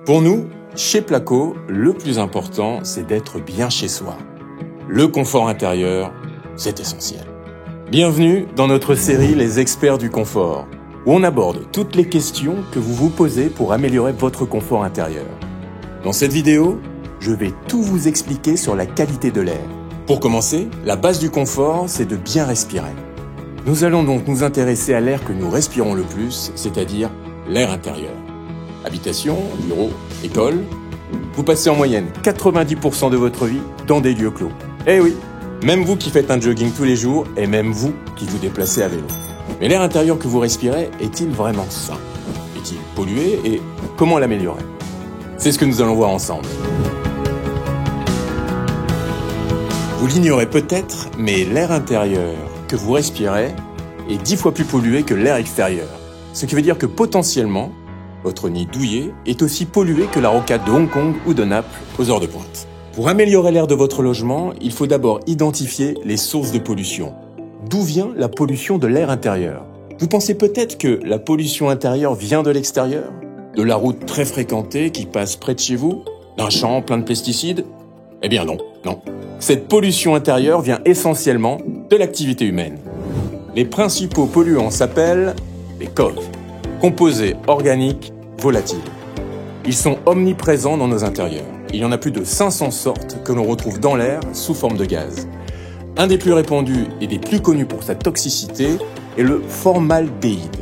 Pour nous, chez Placo, le plus important, c'est d'être bien chez soi. Le confort intérieur, c'est essentiel. Bienvenue dans notre série Les experts du confort, où on aborde toutes les questions que vous vous posez pour améliorer votre confort intérieur. Dans cette vidéo, je vais tout vous expliquer sur la qualité de l'air. Pour commencer, la base du confort, c'est de bien respirer. Nous allons donc nous intéresser à l'air que nous respirons le plus, c'est-à-dire l'air intérieur. Habitation, bureau, école, vous passez en moyenne 90% de votre vie dans des lieux clos. Eh oui, même vous qui faites un jogging tous les jours et même vous qui vous déplacez à vélo. Mais l'air intérieur que vous respirez est-il vraiment sain? Est-il pollué et comment l'améliorer? C'est ce que nous allons voir ensemble. Vous l'ignorez peut-être, mais l'air intérieur que vous respirez est 10 fois plus pollué que l'air extérieur. Ce qui veut dire que potentiellement, votre nid douillet est aussi pollué que la rocade de Hong Kong ou de Naples aux heures de pointe. Pour améliorer l'air de votre logement, il faut d'abord identifier les sources de pollution. D'où vient la pollution de l'air intérieur? Vous pensez peut-être que la pollution intérieure vient de l'extérieur? De la route très fréquentée qui passe près de chez vous? D'un champ plein de pesticides? Eh bien non. Cette pollution intérieure vient essentiellement de l'activité humaine. Les principaux polluants s'appellent les COV, composés organiques volatiles. Ils sont omniprésents dans nos intérieurs. Il y en a plus de 500 sortes que l'on retrouve dans l'air sous forme de gaz. Un des plus répandus et des plus connus pour sa toxicité est le formaldéhyde.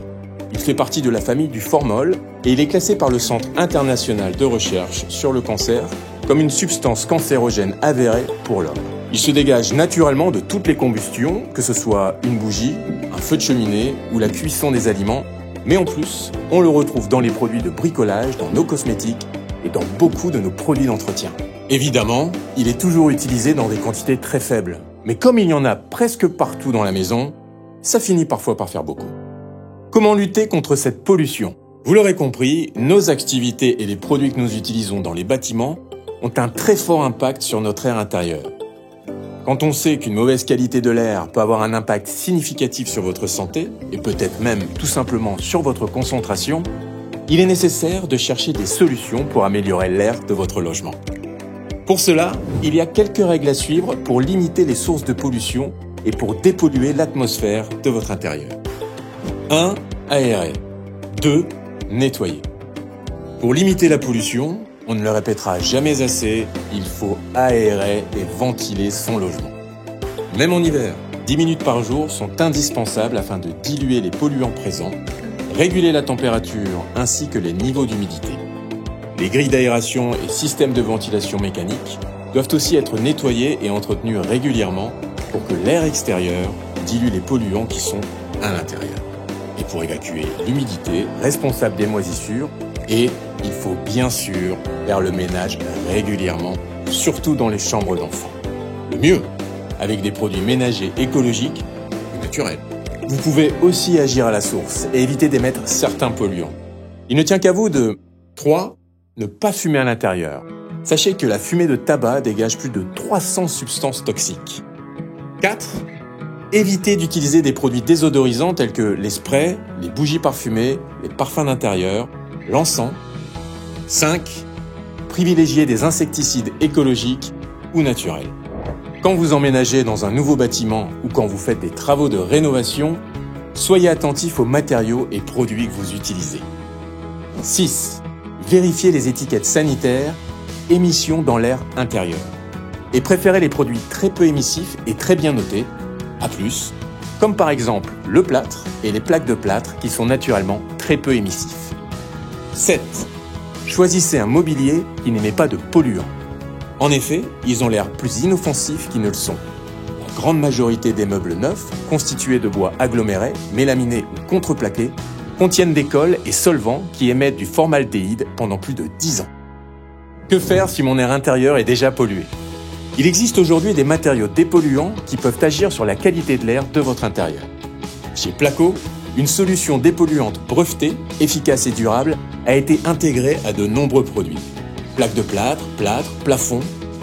Il fait partie de la famille du formol et il est classé par le Centre international de recherche sur le cancer comme une substance cancérogène avérée pour l'homme. Il se dégage naturellement de toutes les combustions, que ce soit une bougie, un feu de cheminée ou la cuisson des aliments, mais en plus, on le retrouve dans les produits de bricolage, dans nos cosmétiques et dans beaucoup de nos produits d'entretien. Évidemment, il est toujours utilisé dans des quantités très faibles, mais comme il y en a presque partout dans la maison, ça finit parfois par faire beaucoup. Comment lutter contre cette pollution? Vous l'aurez compris, nos activités et les produits que nous utilisons dans les bâtiments ont un très fort impact sur notre air intérieur. Quand on sait qu'une mauvaise qualité de l'air peut avoir un impact significatif sur votre santé, et peut-être même tout simplement sur votre concentration, il est nécessaire de chercher des solutions pour améliorer l'air de votre logement. Pour cela, il y a quelques règles à suivre pour limiter les sources de pollution et pour dépolluer l'atmosphère de votre intérieur. 1. Aérer. 2. Nettoyer. Pour limiter la pollution, on ne le répétera jamais assez, il faut aérer et ventiler son logement. Même en hiver, 10 minutes par jour sont indispensables afin de diluer les polluants présents, réguler la température ainsi que les niveaux d'humidité. Les grilles d'aération et systèmes de ventilation mécanique doivent aussi être nettoyés et entretenus régulièrement pour que l'air extérieur dilue les polluants qui sont à l'intérieur. Et pour évacuer l'humidité responsable des moisissures, et il faut bien sûr faire le ménage régulièrement, surtout dans les chambres d'enfants. Le mieux, avec des produits ménagers écologiques et naturels. Vous pouvez aussi agir à la source et éviter d'émettre certains polluants. Il ne tient qu'à vous de 3. Ne pas fumer à l'intérieur. Sachez que la fumée de tabac dégage plus de 300 substances toxiques. 4. Évitez d'utiliser des produits désodorisants tels que les sprays, les bougies parfumées, les parfums d'intérieur, l'encens. 5. Privilégiez des insecticides écologiques ou naturels. Quand vous emménagez dans un nouveau bâtiment ou quand vous faites des travaux de rénovation, soyez attentifs aux matériaux et produits que vous utilisez. 6. Vérifiez les étiquettes sanitaires, émissions dans l'air intérieur. Et préférez les produits très peu émissifs et très bien notés, A+, comme par exemple le plâtre et les plaques de plâtre qui sont naturellement très peu émissifs. 7. Choisissez un mobilier qui n'émet pas de polluants. En effet, ils ont l'air plus inoffensifs qu'ils ne le sont. La grande majorité des meubles neufs, constitués de bois aggloméré, mélaminé ou contreplaqué, contiennent des cols et solvants qui émettent du formaldéhyde pendant plus de 10 ans. Que faire si mon air intérieur est déjà pollué? Il existe aujourd'hui des matériaux dépolluants qui peuvent agir sur la qualité de l'air de votre intérieur. Chez Placo, une solution dépolluante brevetée, efficace et durable a été intégrée à de nombreux produits. Plaques de plâtre, plafond.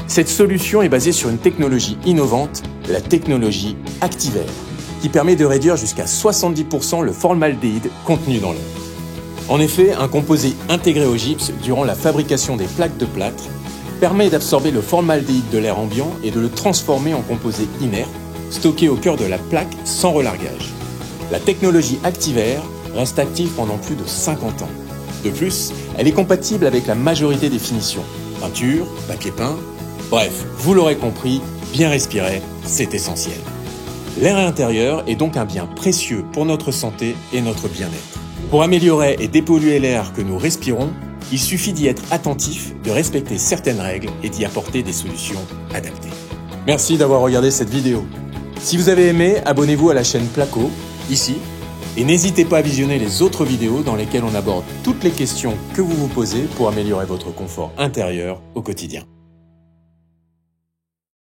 Cette solution est basée sur une technologie innovante, la technologie Activair, qui permet de réduire jusqu'à 70% le formaldéhyde contenu dans l'air. En effet, un composé intégré au gypse durant la fabrication des plaques de plâtre permet d'absorber le formaldéhyde de l'air ambiant et de le transformer en composé inerte, stocké au cœur de la plaque sans relargage. La technologie Activair reste active pendant plus de 50 ans. De plus, elle est compatible avec la majorité des finitions. Peinture, papier peint, bref, vous l'aurez compris, bien respirer, c'est essentiel. L'air intérieur est donc un bien précieux pour notre santé et notre bien-être. Pour améliorer et dépolluer l'air que nous respirons, il suffit d'y être attentif, de respecter certaines règles et d'y apporter des solutions adaptées. Merci d'avoir regardé cette vidéo. Si vous avez aimé, abonnez-vous à la chaîne Placo, ici, et n'hésitez pas à visionner les autres vidéos dans lesquelles on aborde toutes les questions que vous vous posez pour améliorer votre confort intérieur au quotidien.